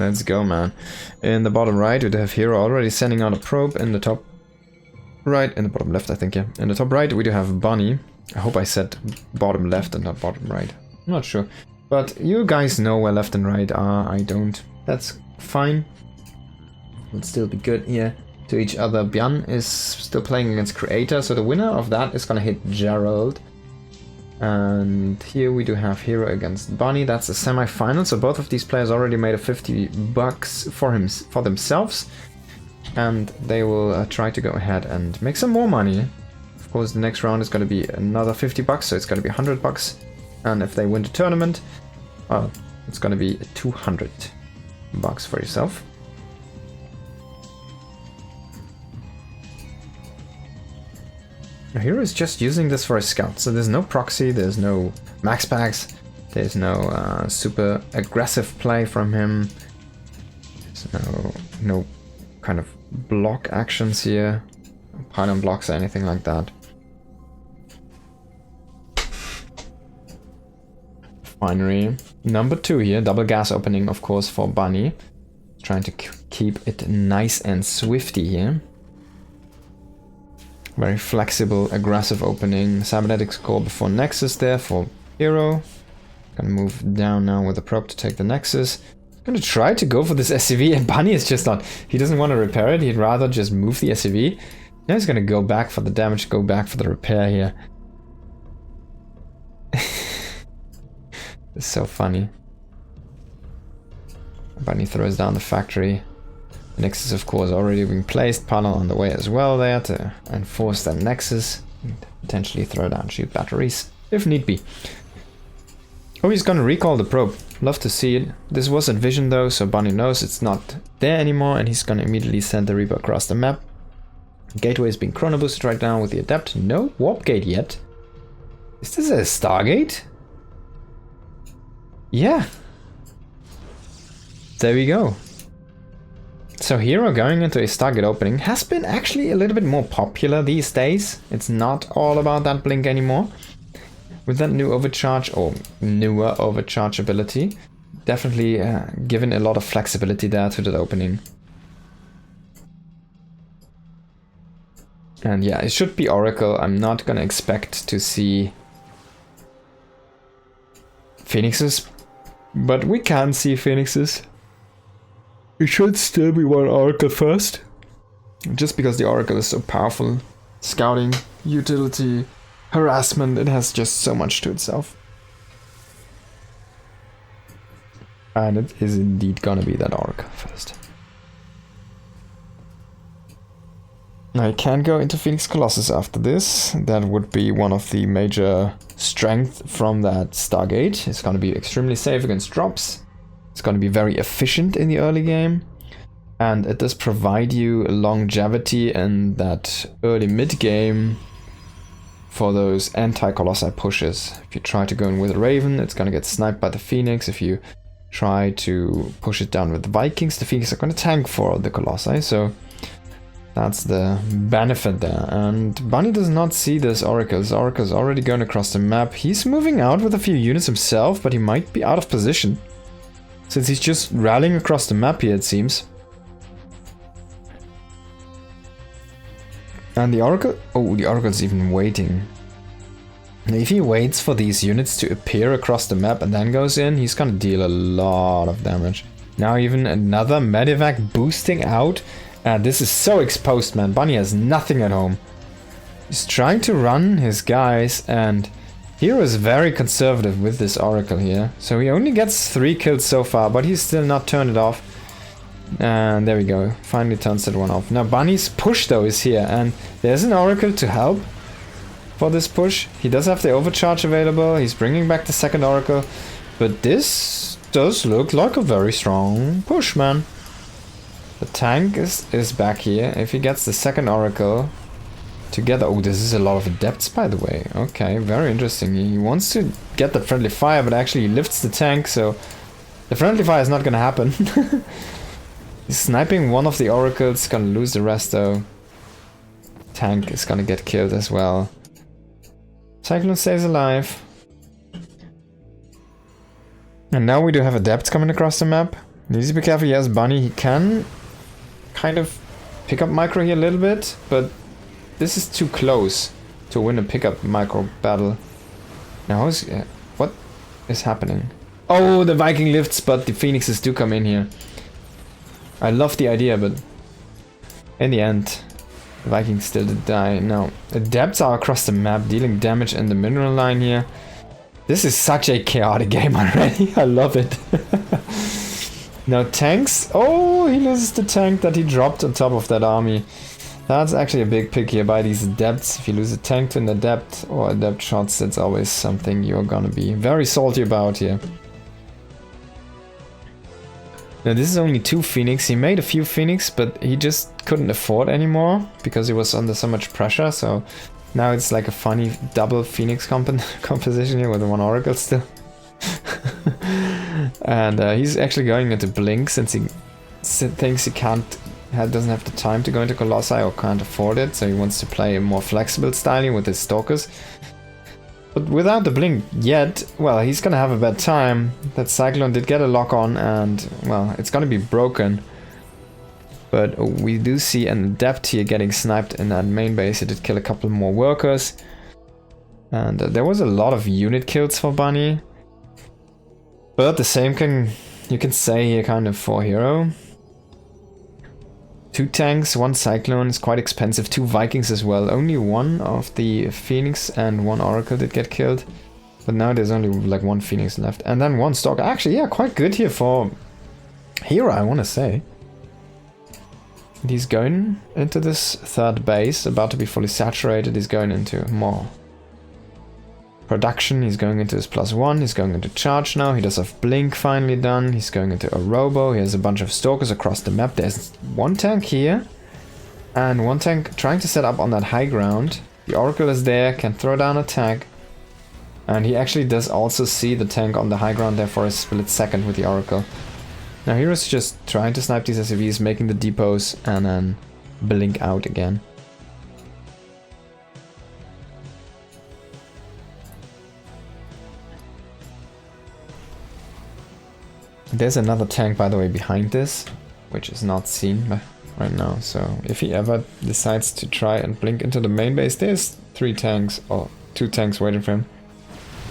Let's go, man. In the bottom right, we have herO already sending out a probe. In the top right, in the bottom left, I think, yeah. In the top right, we do have Bunny. I hope I said bottom left and not bottom right. I'm not sure. But you guys know where left and right are. I don't. That's fine. It'll still be good here to each other. Bjan is still playing against Creator, so the winner of that is gonna hit Gerald. And here we do have herO against Bunny. That's a semi-final, so both of these players already made a $50 for themselves. And they will try to go ahead and make some more money. Of course, the next round is going to be another $50, so it's going to be $100. And if they win the tournament, well, it's going to be $200 for yourself. Now, herO is just using this for a scout, so there's no proxy, there's no max packs, there's no super aggressive play from him. There's no kind of block actions here, pylon blocks or anything like that. Finally, number 2 here, double gas opening, of course, for Bunny. Trying to keep it nice and swifty here. Very flexible, aggressive opening. Cybernetics core before Nexus there for herO. Gonna move down now with the probe to take the Nexus. Gonna try to go for this SCV, and Bunny is just not. He doesn't want to repair it. He'd rather just move the SCV. Now he's gonna go back for the damage, go back for the repair here. It's so funny. Bunny throws down the factory. The Nexus, of course, already being placed. Pylon on the way as well there to enforce that Nexus. And potentially throw down shield batteries, if need be. Oh, he's gonna recall the probe. Love to see it. This was at vision though, so Bunny knows it's not there anymore, and he's gonna immediately send the Reaper across the map. Gateway is being chrono boosted right now with the Adept. No warp gate yet. Is this a Stargate? Yeah. There we go. So herO going into a Stargate opening has been actually a little bit more popular these days. It's not all about that blink anymore. With that new overcharge, or newer overcharge ability, definitely given a lot of flexibility there to that opening. And yeah, it should be Oracle. I'm not gonna expect to see Phoenixes, but we can see Phoenixes. It should still be one Oracle first, just because the Oracle is so powerful. Scouting, utility, harassment, it has just so much to itself. And it is indeed gonna be that Oracle first. I can go into Phoenix Colossus after this. That would be one of the major strengths from that Stargate. It's gonna be extremely safe against drops. It's gonna be very efficient in the early game. And it does provide you longevity in that early mid-game for those anti-Colossi pushes. If you try to go in with a Raven, it's gonna get sniped by the Phoenix. If you try to push it down with the Vikings, the Phoenix are gonna tank for the Colossi, so that's the benefit there. And Bunny does not see this Oracle. This Oracle is already going across the map. He's moving out with a few units himself, but he might be out of position, since he's just rallying across the map here, it seems. And the Oracle... oh, the Oracle's even waiting. If he waits for these units to appear across the map and then goes in, he's gonna deal a lot of damage. Now even another Medivac boosting out. This is so exposed, man. Bunny has nothing at home. He's trying to run his guys, and herO is very conservative with this Oracle here. So he only gets 3 kills so far, but he's still not turned it off. And there we go. Finally turns that one off. Now Bunny's push though is here, and there's an Oracle to help for this push. He does have the overcharge available. He's bringing back the second Oracle, but this does look like a very strong push, man. The tank is back here. If he gets the second Oracle together... oh, this is a lot of adepts, by the way. Okay, very interesting. He wants to get the friendly fire, but actually he lifts the tank, so the friendly fire is not gonna happen. He's sniping one of the Oracles, gonna lose the rest though. Tank is gonna get killed as well. Cyclone stays alive. And now we do have adepts coming across the map. Needs to be careful. Yes, Bunny, he can kind of pick up micro here a little bit, but this is too close to win a pickup micro battle. Now, what is happening? Oh, the Viking lifts, but the Phoenixes do come in here. I love the idea, but in the end, the Vikings still did die. Now, the depths are across the map, dealing damage in the mineral line here. This is such a chaotic game already. I love it. Now, tanks. Oh, he loses the tank that he dropped on top of that army. That's actually a big pick here by these depths. If you lose a tank to in the depth or adept shots, that's always something you're gonna be very salty about here. Now this is only 2 Phoenix. He made a few Phoenix, but he just couldn't afford anymore because he was under so much pressure. So now it's like a funny double Phoenix composition here with 1 Oracle still. And he's actually going into Blink since he thinks he doesn't have the time to go into Colossi or can't afford it. So he wants to play a more flexible style with his Stalkers. But without the Blink yet, well, he's gonna have a bad time. That Cyclone did get a lock on and, well, it's gonna be broken. But we do see an Adept here getting sniped in that main base. He did kill a couple more workers. And there was a lot of unit kills for Bunny. But the same you can say here kind of for herO. 2 tanks, 1 Cyclone is quite expensive, 2 Vikings as well. Only 1 of the Phoenix and 1 Oracle did get killed. But now there's only like 1 Phoenix left. And then 1 Stalker. Actually, yeah, quite good here for herO, I want to say. He's going into this 3rd base, about to be fully saturated. He's going into more production. He's going into his +1. He's going into charge now. He does have Blink finally done. He's going into a Robo. He has a bunch of Stalkers across the map. There's 1 tank here and 1 tank trying to set up on that high ground. The Oracle is there, can throw down a tank. And he actually does also see the tank on the high ground there for a split second with the Oracle. Now hero's just trying to snipe these SCVs, making the depots and then Blink out again. There's another tank, by the way, behind this, which is not seen right now. So if he ever decides to try and Blink into the main base, there's 3 tanks or 2 tanks waiting for him.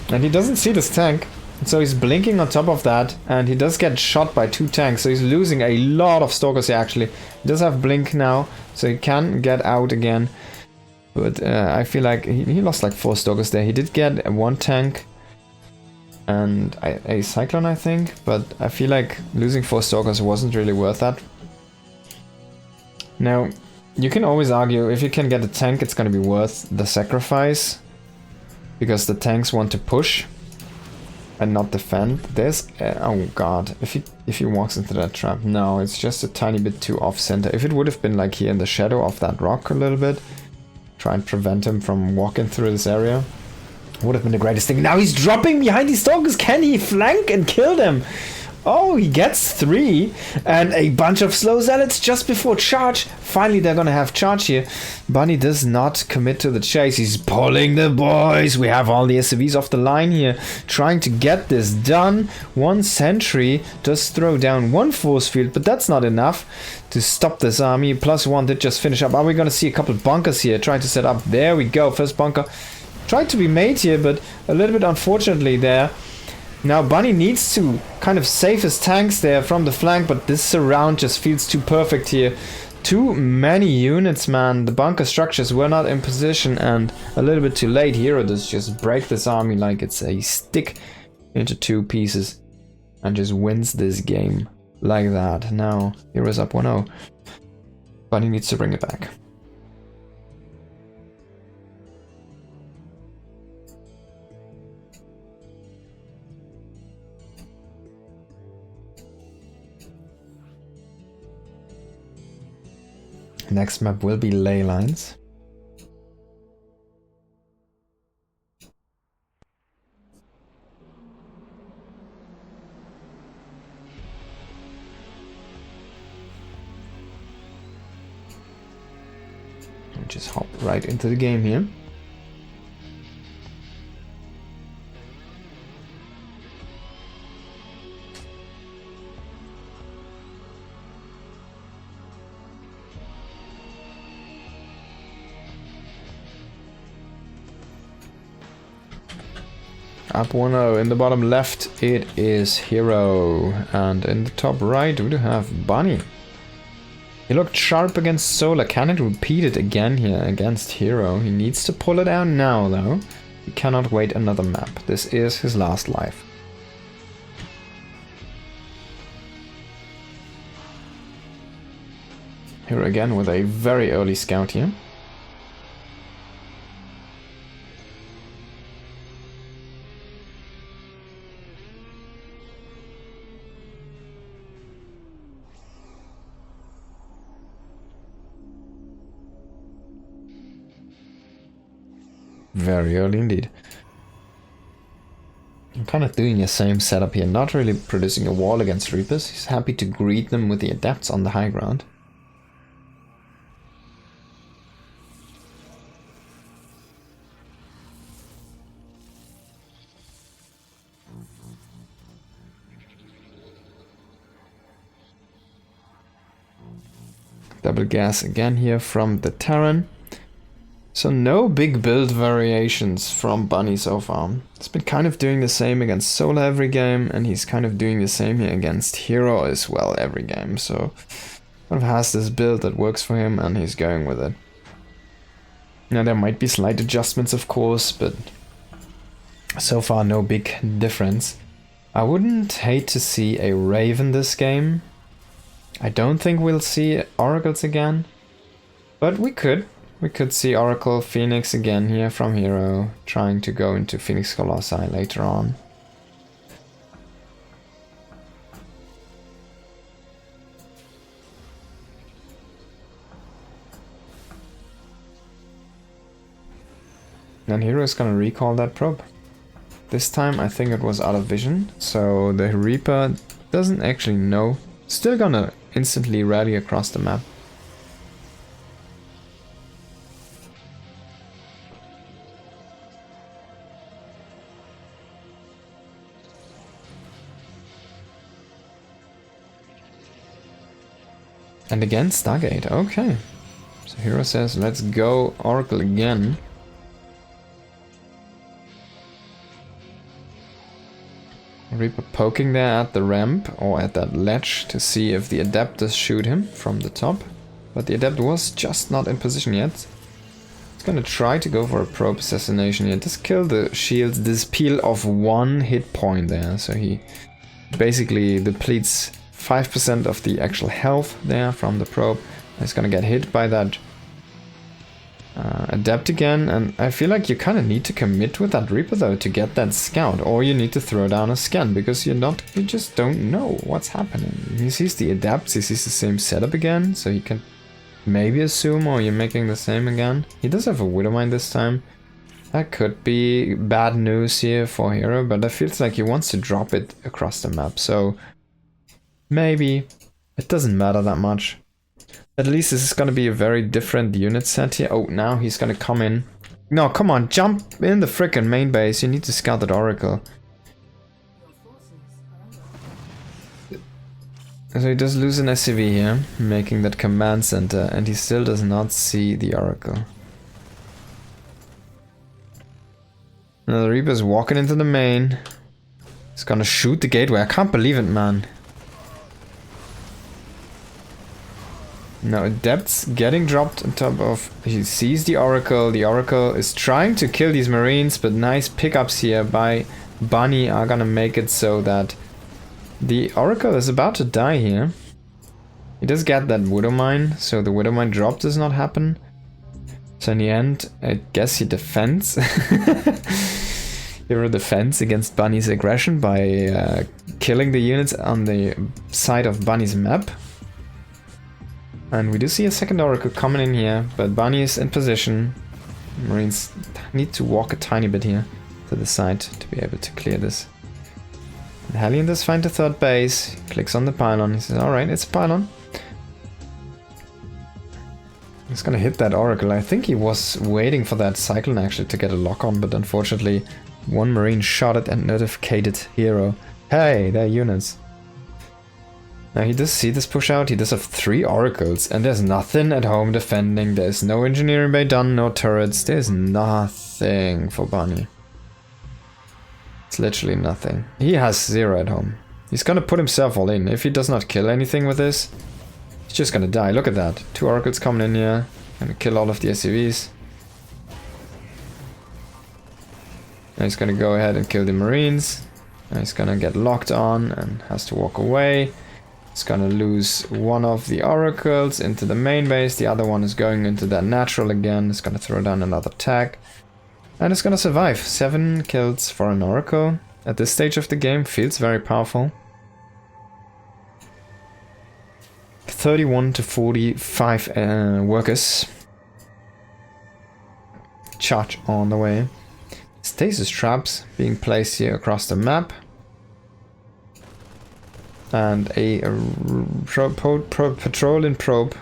And he doesn't see this tank, so he's blinking on top of that, and he does get shot by 2 tanks, so he's losing a lot of Stalkers here actually. He does have Blink now, so he can get out again. But I feel like he lost like 4 Stalkers there. He did get 1 tank and a Cyclone, I think, but I feel like losing 4 Stalkers wasn't really worth that. Now, you can always argue if you can get a tank, it's gonna be worth the sacrifice, because the tanks want to push and not defend. There's oh god, if he walks into that trap, no, it's just a tiny bit too off center. If it would have been like here in the shadow of that rock a little bit, try and prevent him from walking through this area, would have been the greatest thing. Now he's dropping behind these Stalkers. Can he flank and kill them? Oh, he gets 3 and a bunch of slow zealots just before charge. Finally, they're gonna have charge here. Bunny does not commit to the chase. He's pulling the boys. We have all the SCVs off the line here, trying to get this done. 1 sentry does throw down 1 force field, but that's not enough to stop this army. +1 did just finish up. Are we gonna see a couple of bunkers here trying to set up? There we go. First bunker tried to be made here, but a little bit unfortunately there. Now Bunny needs to kind of save his tanks there from the flank, but this surround just feels too perfect here. Too many units, man. The bunker structures were not in position, and a little bit too late. herO does just break this army like it's a stick into 2 pieces and just wins this game like that. Now hero's up 1-0. Bunny needs to bring it back. Next map will be ley lines. I'll just hop right into the game here. Up 1-0. In the bottom left, it is herO. And in the top right, we do have Bunny. He looked sharp against Solar. Can it repeat it again here against herO? He needs to pull it out now, though. He cannot wait another map. This is his last life. herO again with a very early scout here. Very early indeed. I'm kind of doing the same setup here, not really producing a wall against Reapers. He's happy to greet them with the Adepts on the high ground. Double gas again here from the Terran. So no big build variations from Bunny so far. He's been kind of doing the same against Solar every game, and he's kind of doing the same here against herO as well every game. So kind of has this build that works for him, and he's going with it. Now there might be slight adjustments, of course, but so far no big difference. I wouldn't hate to see a Raven this game. I don't think we'll see Oracles again, but we could. We could see Oracle Phoenix again here from herO, trying to go into Phoenix Colossi later on. And herO is gonna recall that probe. This time I think it was out of vision, so the Reaper doesn't actually know. Still gonna instantly rally across the map. And again, Stargate, okay. So herO says, let's go Oracle again. Reaper poking there at the ramp, or at that ledge, to see if the Adept does shoot him from the top. But the Adept was just not in position yet. He's gonna try to go for a probe assassination here. Just kill the shields, this peel of 1 hit point there. So he basically depletes 5% of the actual health there from the probe. He's gonna get hit by that Adept again, and I feel like you kind of need to commit with that Reaper though to get that scout, or you need to throw down a scan, because you just don't know what's happening. He sees the Adepts, he sees the same setup again, so he can maybe assume, or you're making the same again. He does have a Widowmine this time. That could be bad news here for herO, but it feels like he wants to drop it across the map, so maybe it doesn't matter that much. At least this is going to be a very different unit set here. Oh, now he's going to come in. No, come on, jump in the frickin' main base. You need to scout that Oracle. So he does lose an SCV here, making that command center, and he still does not see the Oracle. Now the Reaper's walking into the main. He's gonna shoot the gateway. I can't believe it, man. Now Adept's getting dropped on top of... He sees the Oracle. The Oracle is trying to kill these Marines, but nice pickups here by Bunny are gonna make it so that the Oracle is about to die here. He does get that Widowmine, so the Widowmine drop does not happen. So in the end, I guess he defends. herO defends against Bunny's aggression by killing the units on the side of Bunny's map. And we do see a second Oracle coming in here, but Bunny is in position. Marines need to walk a tiny bit here to the side to be able to clear this. And Hellion does find the third base, he clicks on the pylon, he says, alright, it's a pylon. He's gonna hit that Oracle. I think he was waiting for that Cyclone actually to get a lock on, but unfortunately one Marine shot it and notified herO. Hey, they're units. Now he does see this push out, he does have 3 Oracles, and there's nothing at home defending, there's no engineering bay done, no turrets, there's nothing for Bunny. It's literally nothing. He has 0 at home. He's gonna put himself all in. If he does not kill anything with this, he's just gonna die. Look at that. 2 oracles coming in here. Gonna kill all of the SCVs. Now he's gonna go ahead and kill the Marines. Now he's gonna get locked on and has to walk away. He's gonna lose one of the oracles into the main base. The other one is going into that natural again. It's gonna throw down another tag. And it's gonna survive. 7 kills for an oracle. At this stage of the game, feels very powerful. 31 to 45 workers. Charge on the way. Stasis traps being placed here across the map. And a patrol in probe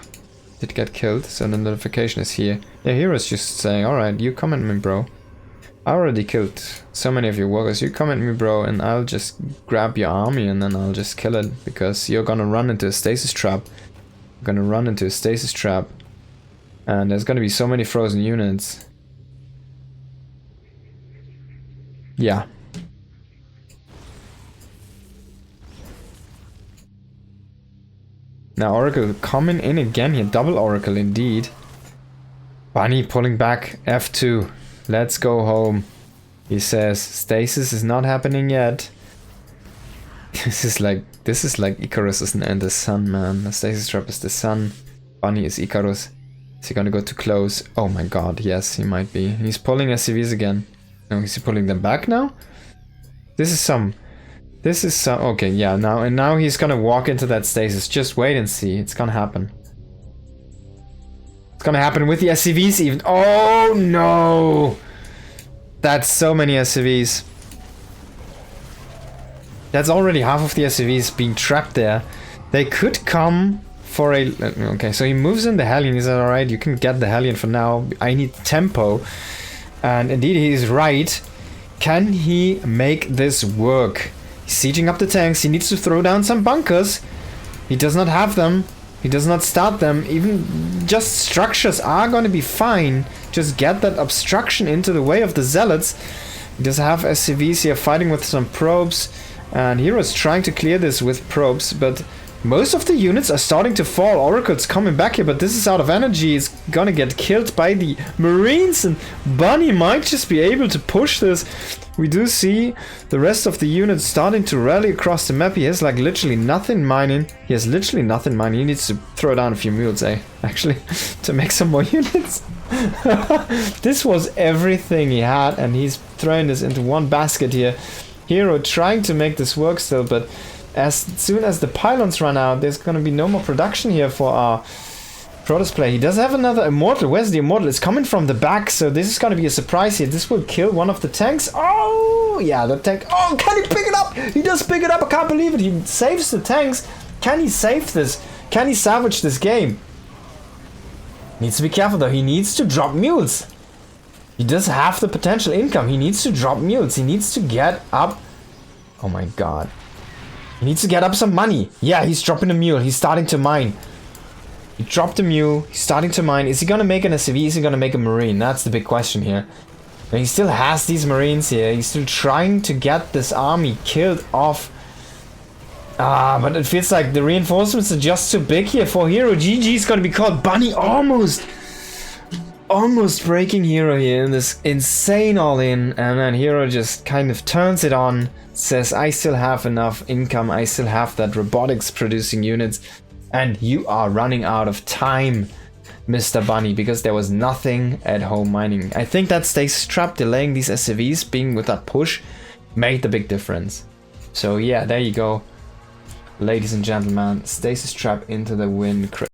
did get killed, so the notification is here. Yeah, hero's just saying, alright, you come at me, bro. I already killed so many of your workers. You come at me, bro, and I'll just grab your army and then I'll just kill it. Because you're gonna run into a stasis trap. You're gonna run into a stasis trap. And there's gonna be so many frozen units. Yeah. Now Oracle coming in again here. Double Oracle indeed. Bunny pulling back. F2. Let's go home. He says stasis is not happening yet. This is like Icarus and the sun, man. The stasis trap is the sun. Bunny is Icarus. Is he gonna go too close? Oh my god, yes, he might be. He's pulling SCVs again. No, is he pulling them back now? This is some... Okay, yeah, now he's gonna walk into that stasis. Just wait and see. It's gonna happen. It's gonna happen with the SCVs even. Oh no! That's so many SCVs. That's already half of the SCVs being trapped there. They could come for a... Okay, so he moves in the Hellion. He said, alright, you can get the Hellion for now. I need tempo. And indeed, he's right. Can he make this work? He's sieging up the tanks. He needs to throw down some bunkers. He does not have them. He does not start them. Even just structures are going to be fine. Just get that obstruction into the way of the zealots. He does have SCVs here fighting with some probes. And hero's trying to clear this with probes, but most of the units are starting to fall. Oracle's coming back here, but this is out of energy. It's gonna get killed by the Marines, and Bunny might just be able to push this. We do see the rest of the units starting to rally across the map. He has like literally nothing mining. He has literally nothing mining. He needs to throw down a few mules, actually, to make some more units. This was everything he had, and he's throwing this into one basket here. Hero trying to make this work still, but as soon as the pylons run out, there's gonna be no more production here for our Protoss player. He does have another Immortal. Where's the Immortal? It's coming from the back, so this is gonna be a surprise here. This will kill one of the tanks. Oh, yeah, the tank. Oh, can he pick it up? He does pick it up. I can't believe it. He saves the tanks. Can he save this? Can he salvage this game? Needs to be careful though. He needs to drop mules. He does have the potential income. He needs to drop mules. He needs to get up. Oh my god. He needs to get up some money. Yeah, he's dropping a mule. He's starting to mine. He dropped a mule. He's starting to mine. Is he gonna make an SCV? Is he gonna make a Marine? That's the big question here. And he still has these Marines here. He's still trying to get this army killed off. Ah, but it feels like the reinforcements are just too big here for hero. GG's gonna be called. Bunny almost breaking hero here in this insane all-in, and then hero just kind of turns it on, says I still have enough income, I still have that robotics producing units, and you are running out of time, Mr. Bunny, because there was nothing at home mining. I think that stasis trap delaying these SCVs being with that push made the big difference. So yeah, there you go, ladies and gentlemen, stasis trap into the win.